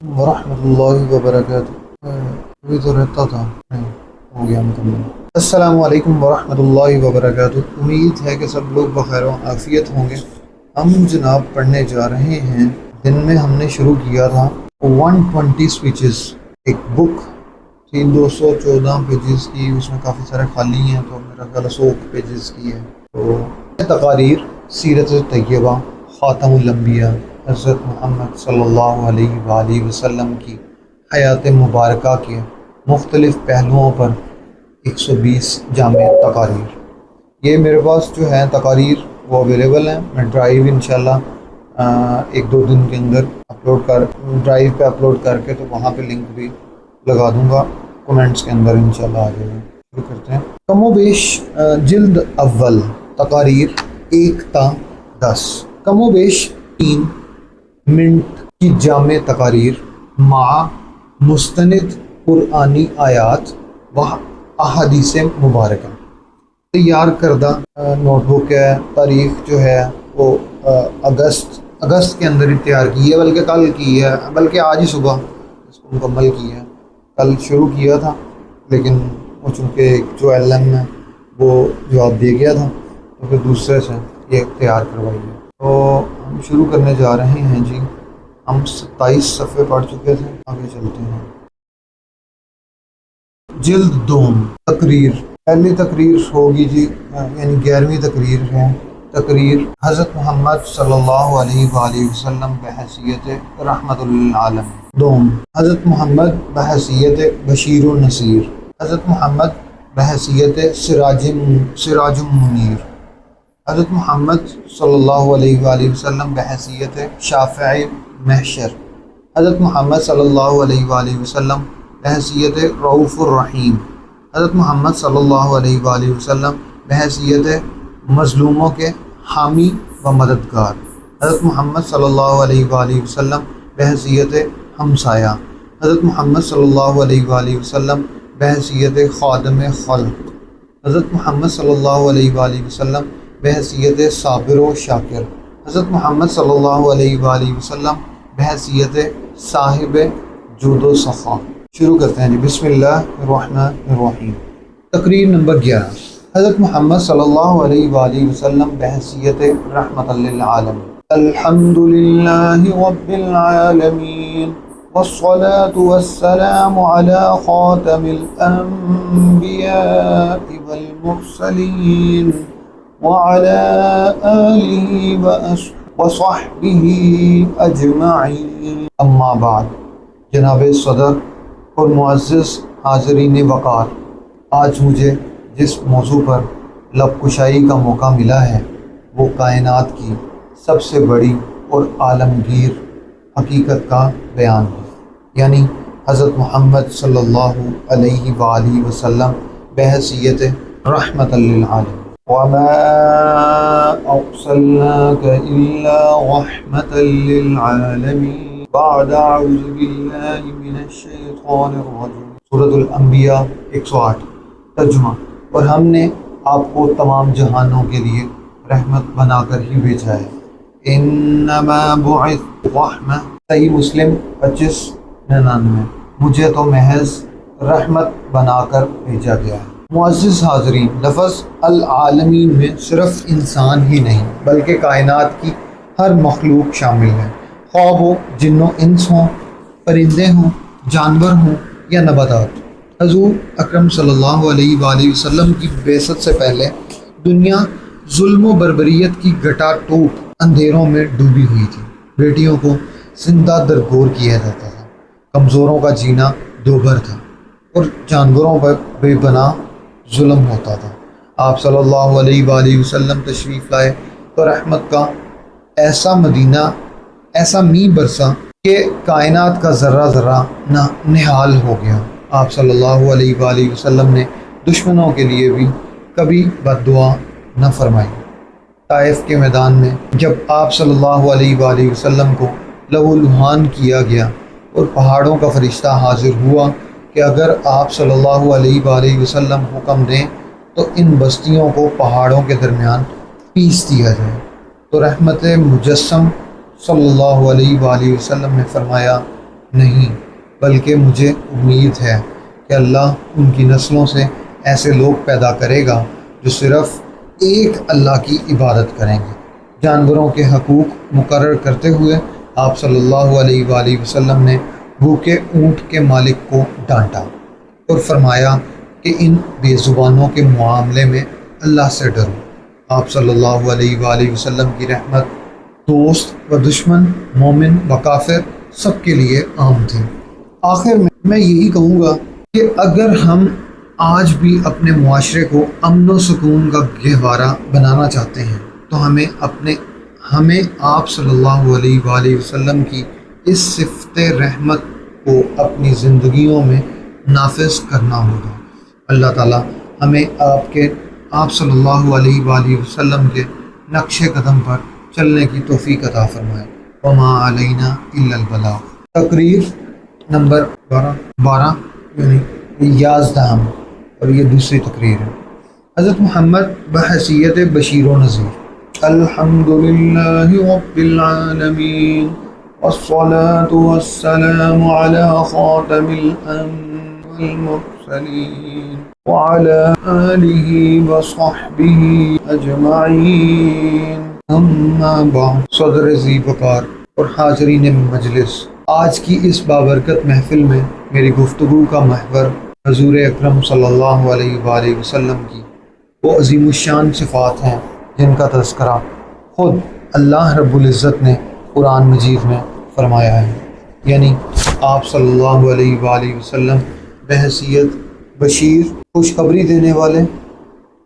ورحمۃ اللہ وبرکاتہ۔ ابھی تو رہتا تھا، نہیں ہو گیا مکمل۔ السلام علیکم ورحمۃ اللہ وبرکاتہ۔ امید ہے کہ سب لوگ بخیر و عافیت ہوں گے۔ ہم جناب پڑھنے جا رہے ہیں، دن میں ہم نے شروع کیا تھا 120 سپیچز، ایک بک تھی 214 پیجز کی، اس میں کافی سارے خالی ہیں، تو میرا خیال 100 پیجز کی ہے۔ تو تقاریر سیرت طیبہ خاتم الانبیاء حضرت محمد صلی اللہ علیہ وآلہ وسلم کی حیات مبارکہ کے مختلف پہلوؤں پر 120 جامع تقاریر۔ یہ میرے پاس جو ہیں تقاریر وہ اویلیبل ہیں، میں ڈرائیو انشاءاللہ ایک دو دن کے اندر ڈرائیو پہ اپلوڈ کر کے تو وہاں پہ لنک بھی لگا دوں گا، کومنٹس کے اندر انشاءاللہ آ جائے گا۔ شروع کرتے ہیں۔ کم و بیش جلد اول تقاریر 1 تا 10، کم و بیش 3 منٹ کی جامع تقاریر مع مستند قرآنی آیات و احادیث مبارکہ۔ تیار کردہ نوٹ بک ہے، تاریخ جو ہے وہ اگست کے اندر ہی تیار کی ہے، بلکہ کل کی ہے، بلکہ آج ہی صبح اس کو مکمل کی ہے۔ کل شروع کیا تھا لیکن وہ چونکہ جو ایل ایم ہے وہ جواب دے گیا تھا تو پھر دوسرے سے یہ تیار کروائی ہے۔ تو ہم شروع کرنے جا رہے ہیں جی، ہم 27 صفحے پڑھ چکے تھے، آگے چلتے ہیں۔ جلد دوم تقریر، پہلی تقریر ہوگی جی، یعنی 11ویں تقریر ہے۔ تقریر حضرت محمد صلی اللہ علیہ وآلہ وسلم بحیثیت رحمت للعالم۔ دوم حضرت محمد بحیثیت بشیر و نصیر، حضرت محمد بحیثیت سراج منیر، حضرت محمد صلی اللہ علیہ وآلہ وسلم بحیثیت شافع محشر، حضرت محمد صلی اللہ علیہ وآلہ وسلم بحیثیت رؤوف الرحیم، حضرت محمد صلی اللہ علیہ وآلہ وسلم بحیثیت مظلوموں کے حامی و مددگار، حضرت محمد صلی اللہ علیہ وآلہ وسلم بحیثیت ہمسایہ، حضرت محمد صلی اللہ علیہ وآلہ وسلم بحیثیت خادم خلق، حضرت محمد صلی اللہ علیہ وآلہ وسلم بحیثیت صابر و شاکر، حضرت محمد صلی اللہ علیہ وآلہ وسلم بحیثیت صاحب جود و سخا۔ شروع کرتے ہیں جی، بسم اللہ الرحمن الرحیم۔ تقریر نمبر 11، حضرت محمد صلی اللہ علیہ وآلہ وسلم بحیثیت رحمت للعالمین۔ الحمد للہ رب العالمین والصلاة والسلام على خاتم الانبیاء والمرسلین وعلى آلہ وصحبہ اجمعین، اما بعد۔ جناب صدر اور معزز حاضرین وقار، آج مجھے جس موضوع پر لب کشائی کا موقع ملا ہے وہ کائنات کی سب سے بڑی اور عالمگیر حقیقت کا بیان ہے، یعنی حضرت محمد صلی اللہ علیہ وآلہ وسلم بحیثیت رحمت للعالمین۔ وما أرسلناك إلا رحمة للعالمين بعد أعوذ بالله من الشيطان الرجيم۔ سورۃ الانبیاء 108۔ ترجمہ، اور ہم نے آپ کو تمام جہانوں کے لیے رحمت بنا کر ہی بھیجا ہے۔ انما بعثت رحمہ، صحیح مسلم 2599، مجھے تو محض رحمت بنا کر بھیجا گیا ہے۔ معزز حاضرین، لفظ العالمین میں صرف انسان ہی نہیں بلکہ کائنات کی ہر مخلوق شامل ہے، خواہ وہ جن و انس ہوں، پرندے ہوں، جانور ہوں یا نباتات۔ حضور اکرم صلی اللہ علیہ وآلہ وسلم کی بعثت سے پہلے دنیا ظلم و بربریت کی گٹا ٹوپ اندھیروں میں ڈوبی ہوئی تھی، بیٹیوں کو زندہ درگور کیا جاتا تھا، کمزوروں کا جینا دوبھر تھا اور جانوروں پر بے پناہ ظلم ہوتا تھا۔ آپ صلی اللہ علیہ وآلہ وسلم تشریف لائے تو رحمت کا ایسا مدینہ، ایسا میਂہ برسا کہ کائنات کا ذرہ ذرہ نہال ہو گیا۔ آپ صلی اللہ علیہ وآلہ وسلم نے دشمنوں کے لیے بھی کبھی بد دعا نہ فرمائی۔ طائف کے میدان میں جب آپ صلی اللہ علیہ وآلہ وسلم کو لہو لہان کیا گیا اور پہاڑوں کا فرشتہ حاضر ہوا کہ اگر آپ صلی اللہ علیہ وآلہ وسلم حکم دیں تو ان بستیوں کو پہاڑوں کے درمیان پیس دیا جائے، تو رحمت مجسم صلی اللہ علیہ وآلہ وسلم نے فرمایا نہیں، بلکہ مجھے امید ہے کہ اللہ ان کی نسلوں سے ایسے لوگ پیدا کرے گا جو صرف ایک اللہ کی عبادت کریں گے۔ جانوروں کے حقوق مقرر کرتے ہوئے آپ صلی اللہ علیہ وآلہ وسلم نے بھوکے اونٹ کے مالک کو ڈانٹا اور فرمایا کہ ان بے زبانوں کے معاملے میں اللہ سے ڈرو۔ آپ صلی اللہ علیہ وآلہ وسلم کی رحمت دوست و دشمن، مومن و کافر سب کے لیے عام تھی۔ آخر میں یہی کہوں گا کہ اگر ہم آج بھی اپنے معاشرے کو امن و سکون کا گہوارہ بنانا چاہتے ہیں تو ہمیں آپ صلی اللہ علیہ وآلہ وسلم کی اس صفت رحمت کو اپنی زندگیوں میں نافذ کرنا ہوگا۔ اللہ تعالیٰ ہمیں آپ صلی اللہ علیہ وآلہ وسلم کے نقش قدم پر چلنے کی توفیق عطا فرمائے۔ وما علینا الا البلاغ۔ تقریر نمبر 12 یعنی 11 اور یہ دوسری تقریر ہے۔ حضرت محمد بحیثیت بشیر و نذیر۔ الحمدللہ رب العالمین والصلاة والسلام علی خاتم الانبیاء والمرسلین وعلى آلہ وصحبہ اجمعین، اما بعد۔ صدر ذی وقار اور حاضرین مجلس، آج کی اس بابرکت محفل میں میری گفتگو کا محور حضور اکرم صلی اللہ علیہ وآلہ وسلم کی وہ عظیم الشان صفات ہیں جن کا تذکرہ خود اللہ رب العزت نے قرآن مجید میں فرمایا ہے، یعنی آپ صلی اللہ علیہ وآلہ وسلم بحیثیت بشیر خوشخبری دینے والے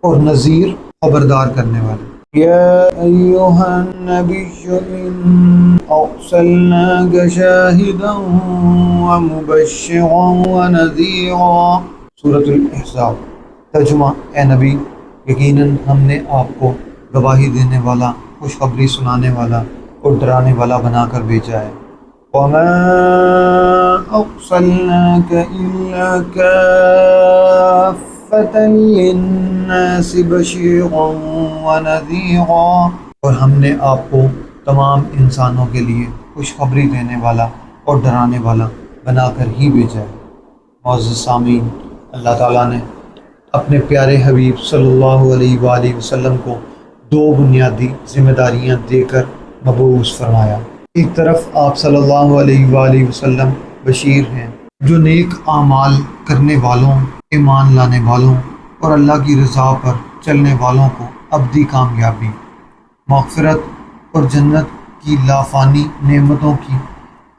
اور نذیر خبردار کرنے والے۔ یا ایھا النبی انا ارسلناک شاہدا ومبشرا ونذیرا۔ سورۃ الاحزاب۔ ترجمہ: اے نبی، یقیناً ہم نے آپ کو گواہی دینے والا، خوشخبری سنانے والا اور ڈرانے والا بنا کر بھیجا ہے۔ وما ارسلناک الا کافۃ للناس بشیرا ونذیرا، اور ہم نے آپ کو تمام انسانوں کے لیے خوشخبری دینے والا اور ڈرانے والا بنا کر ہی بھیجا ہے۔ معزز سامعین، اللہ تعالیٰ نے اپنے پیارے حبیب صلی اللہ علیہ وآلہ وسلم کو 2 بنیادی ذمہ داریاں دے کر مبعوث فرمایا۔ ایک طرف آپ صلی اللہ علیہ وآلہ وسلم بشیر ہیں جو نیک اعمال کرنے والوں، ایمان لانے والوں اور اللہ کی رضا پر چلنے والوں کو ابدی کامیابی، مغفرت اور جنت کی لافانی نعمتوں کی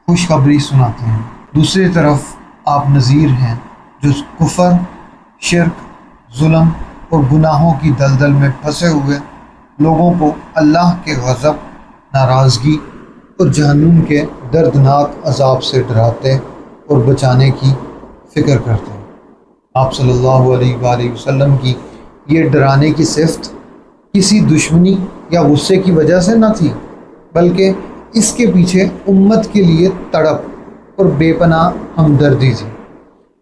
خوشخبری سناتے ہیں۔ دوسری طرف آپ نذیر ہیں جو کفر، شرک، ظلم اور گناہوں کی دلدل میں پھنسے ہوئے لوگوں کو اللہ کے غضب، ناراضگی اور جہنم کے دردناک عذاب سے ڈراتے اور بچانے کی فکر کرتے ہیں۔ آپ صلی اللہ علیہ وآلہ وسلم کی یہ ڈرانے کی صفت کسی دشمنی یا غصے کی وجہ سے نہ تھی، بلکہ اس کے پیچھے امت کے لیے تڑپ اور بے پناہ ہمدردی تھی۔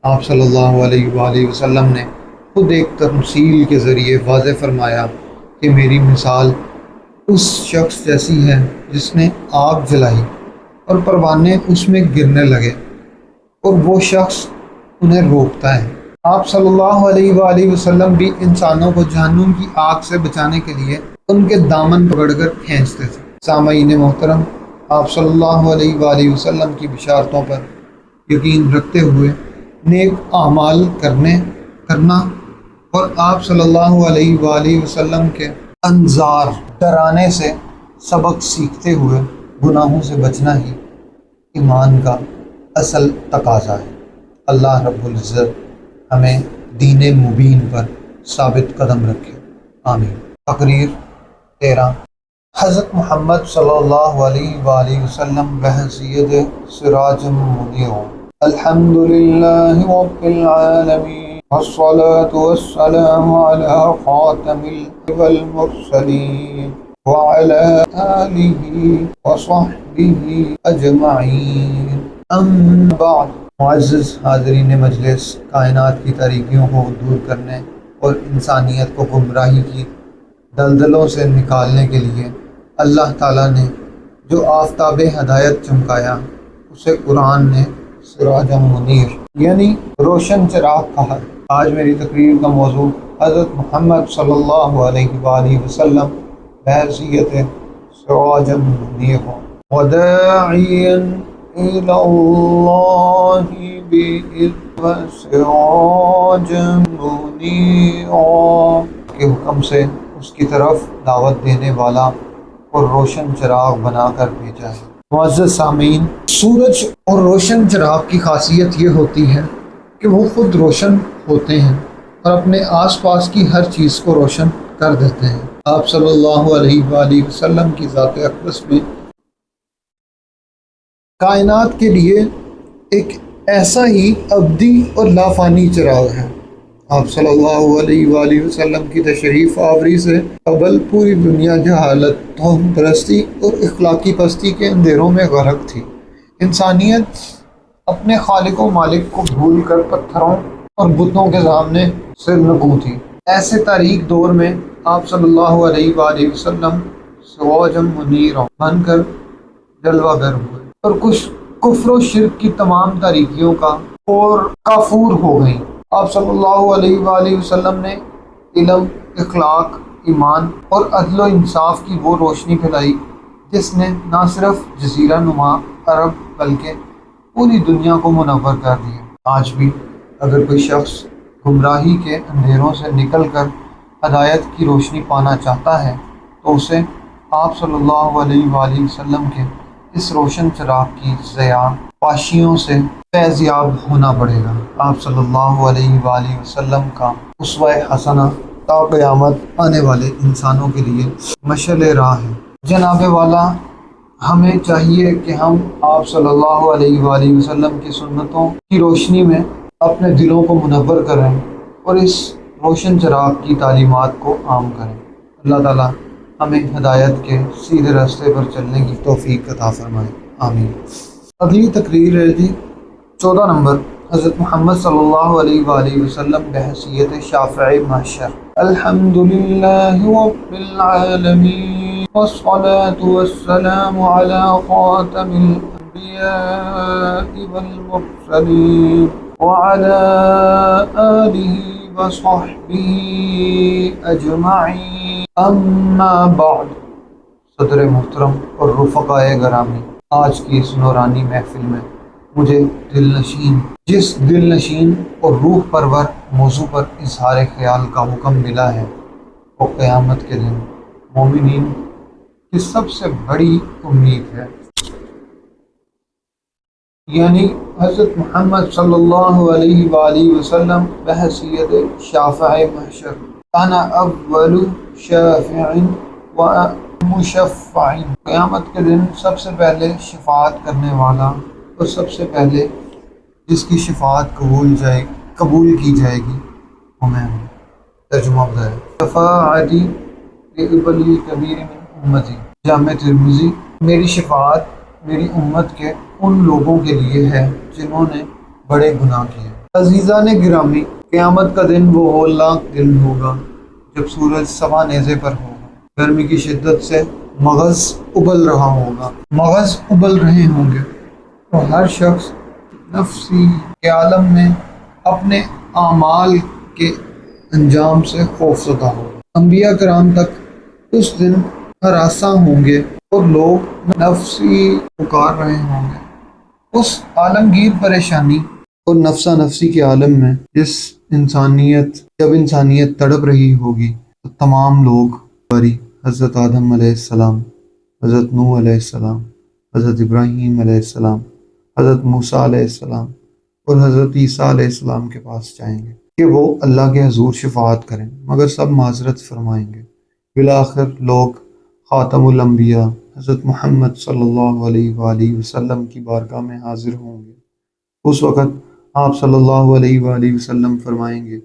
آپ صلی اللہ علیہ وآلہ وسلم نے خود ایک تمثیل کے ذریعے واضح فرمایا کہ میری مثال اس شخص جیسی ہے جس نے آگ جلائی اور پروانے اس میں گرنے لگے اور وہ شخص انہیں روکتا ہے۔ آپ صلی اللہ علیہ وآلہ وسلم بھی انسانوں کو جہنم کی آگ سے بچانے کے لیے ان کے دامن پکڑ کر کھینچتے تھے۔ سامعین محترم، آپ صلی اللہ علیہ وآلہ وسلم کی بشارتوں پر یقین رکھتے ہوئے نیک اعمال کرنا اور آپ صلی اللہ علیہ وآلہ وسلم کے انذار ڈرانے سے سبق سیکھتے ہوئے گناہوں سے بچنا ہی ایمان کا اصل تقاضا ہے۔ اللہ رب العزت ہمیں دین مبین پر ثابت قدم رکھے، آمین۔ تقریر 13۔ حضرت محمد صلی اللہ علیہ وآلہ وسلم بحیثیت سراج منیر۔ الحمدللہ رب العالمین والصلاة والسلام علی خاتم الانبیاء والمرسلین وعلى آلہ وصحبہ اجمعین، اما بعد۔ معزز حاضرین مجلس، کائنات کی تاریکیوں کو دور کرنے اور انسانیت کو گمراہی کی دلدلوں سے نکالنے کے لیے اللہ تعالیٰ نے جو آفتاب ہدایت چمکایا اسے قرآن نے سراج منیر یعنی روشن چراغ کہا۔ آج میری تقریر کا موضوع حضرت محمد صلی اللہ علیہ وآلہ وسلم بحیثیت سراج منیر ہو، وداعیا الی اللہ بإذنہ سراج منیر، کے حکم سے اس کی طرف دعوت دینے والا اور روشن چراغ بنا کر بھیجا ہے۔ معزز سامعین، سورج اور روشن چراغ کی خاصیت یہ ہوتی ہے کہ وہ خود روشن ہوتے ہیں اور اپنے آس پاس کی ہر چیز کو روشن کر دیتے ہیں۔ آپ صلی اللہ علیہ وآلہ وسلم کی ذات اقدس میں کائنات کے لیے ایک ایسا ہی ابدی اور لافانی چراغ ہے۔ آپ صلی اللہ علیہ وآلہ وسلم کی تشریف آوری سے قبل پوری دنیا جہالت، توہم پرستی اور اخلاقی پستی کے اندھیروں میں غرق تھی۔ انسانیت اپنے خالق و مالک کو بھول کر پتھروں اور بتوں کے سامنے سر نکو تھی۔ ایسے تاریک دور میں آپ صلی اللہ علیہ وآلہ وسلم سراج منیر بن کر جلوہ گر ہوئے اور کچھ کفر و شرک کی تمام تاریکیوں کا اور کافور ہو گئیں۔ آپ صلی اللہ علیہ وآلہ وسلم نے علم، اخلاق، ایمان اور عدل و انصاف کی وہ روشنی پھیلائی جس نے نہ صرف جزیرہ نما عرب بلکہ پوری دنیا کو منور کر دیا۔ آج بھی اگر کوئی شخص گمراہی کے اندھیروں سے نکل کر ہدایت کی روشنی پانا چاہتا ہے تو اسے آپ صلی اللہ علیہ وآلہ وسلم کے اس روشن چراغ کی ضیاء پاشیوں سے فیض یاب ہونا پڑے گا۔ آپ صلی اللہ علیہ وآلہ وسلم کا اسوہ حسنہ تا قیامت آنے والے انسانوں کے لیے مشعل راہ ہے۔ جناب والا، ہمیں چاہیے کہ ہم آپ صلی اللہ علیہ وآلہ وسلم کی سنتوں کی روشنی میں اپنے دلوں کو منور کریں اور اس روشن چراغ کی تعلیمات کو عام کریں۔ اللہ تعالیٰ ہمیں ہدایت کے سیدھے راستے پر چلنے کی توفیق عطا فرمائے، آمین۔ اگلی تقریر ہے جی 14 نمبر، حضرت محمد صلی اللہ علیہ وآلہ وسلم بحیثیت شافع محشر۔ الحمدللہ رب العالمین والصلاة والسلام علی خاتم الانبیاء والمرسلین وعلى آلہ وصحبہ اجمعین، اما بعد۔ صدر محترم اور رفقائے گرامی، آج کی اس نورانی محفل میں مجھے جس دل نشین اور روح پرور موضوع پر اظہار خیال کا حکم ملا ہے وہ قیامت کے دن مومنین کی سب سے بڑی امید ہے، یعنی حضرت محمد صلی اللہ علیہ وآلہ وسلم بحیثیت شافع محشر، انا اول شافع و مشفع۔ قیامت کے دن سب سے پہلے شفاعت کرنے والا اور سب سے پہلے جس کی شفاعت قبول کی جائے گی وہ میں ہوں۔ ترجمہ بتائیں، شفاعتی لابن الکبیر من امتی، جامع ترمذی۔ میری شفاعت میری امت کے ان لوگوں کے لیے ہے جنہوں نے بڑے گناہ کیے۔ عزیزان گرامی، قیامت کا دن وہ ہولناک دن ہوگا جب سورج سوا نیزے پر ہوگا، گرمی کی شدت سے مغز ابل رہے ہوں گے اور ہر شخص نفسی کے عالم میں اپنے اعمال کے انجام سے خوفزدہ ہوگا۔ انبیاء کرام تک اس دن ہراساں ہوں گے اور لوگ نفسی پکار رہے ہوں گے۔ اس عالمگیر پریشانی اور نفسا نفسی کے عالم میں جب انسانیت تڑپ رہی ہوگی تو تمام لوگ حضرت آدم علیہ السلام، حضرت نوح علیہ السلام، حضرت ابراہیم علیہ السلام، حضرت موسیٰ علیہ السلام اور حضرت عیسیٰ علیہ السلام کے پاس جائیں گے کہ وہ اللہ کے حضور شفاعت کریں، مگر سب معذرت فرمائیں گے۔ بالآخر لوگ خاتم الانبیاء حضرت محمد صلی اللہ علیہ وآلہ وسلم کی بارگاہ میں حاضر ہوں گے۔ اس وقت آپ صلی اللہ علیہ وآلہ وسلم فرمائیں گے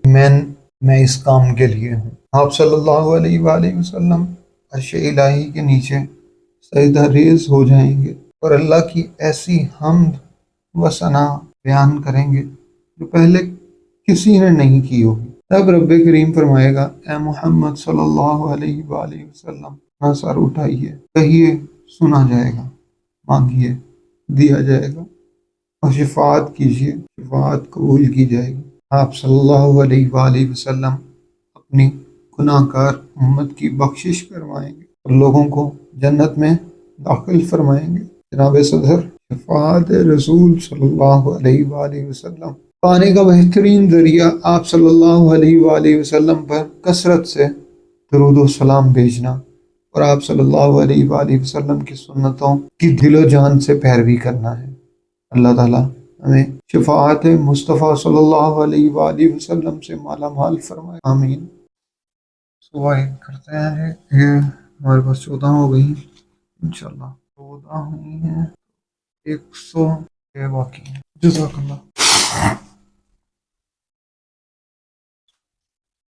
میں اس کام کے لیے ہوں۔ آپ صلی اللہ علیہ وآلہ وسلم عرش الہی کے نیچے سجدہ ریز ہو جائیں گے اور اللہ کی ایسی حمد و ثنا بیان کریں گے جو پہلے کسی نے نہیں کی ہوگی۔ تب رب کریم فرمائے گا، اے محمد صلی اللہ علیہ وآلہ وسلم، سر اٹھائیے، کہیے سنا جائے گا، مانگیے دیا جائے گا۔ اور شفاعت کیجیے، شفاعت قبول کی جائے گی۔ آپ صلی اللہ علیہ وآلہ وسلم اپنی گناہ گار امت کی بخشش کروائیں گے اور لوگوں کو جنت میں داخل فرمائیں گے۔ جناب صدر، شفاعت رسول صلی اللہ علیہ وآلہ وسلم پانے کا بہترین ذریعہ آپ صلی اللہ علیہ وآلہ وسلم پر کثرت سے درود و سلام بھیجنا اور آپ صلی اللہ علیہ وآلہ وسلم کی سنتوں کی دل و جان سے پیروی کرنا ہے۔ اللہ تعالیٰ ہمیں شفاعت مصطفیٰ صلی اللہ علیہ وآلہ وسلم سے مالا مال فرمائے، آمین۔ صبح کرتے ہیں جی، یہ ہمارے پاس 14 ہو گئی انشاءاللہ، 14 ہوئی ہیں، 100 باقی ہیں۔ جزاک اللہ۔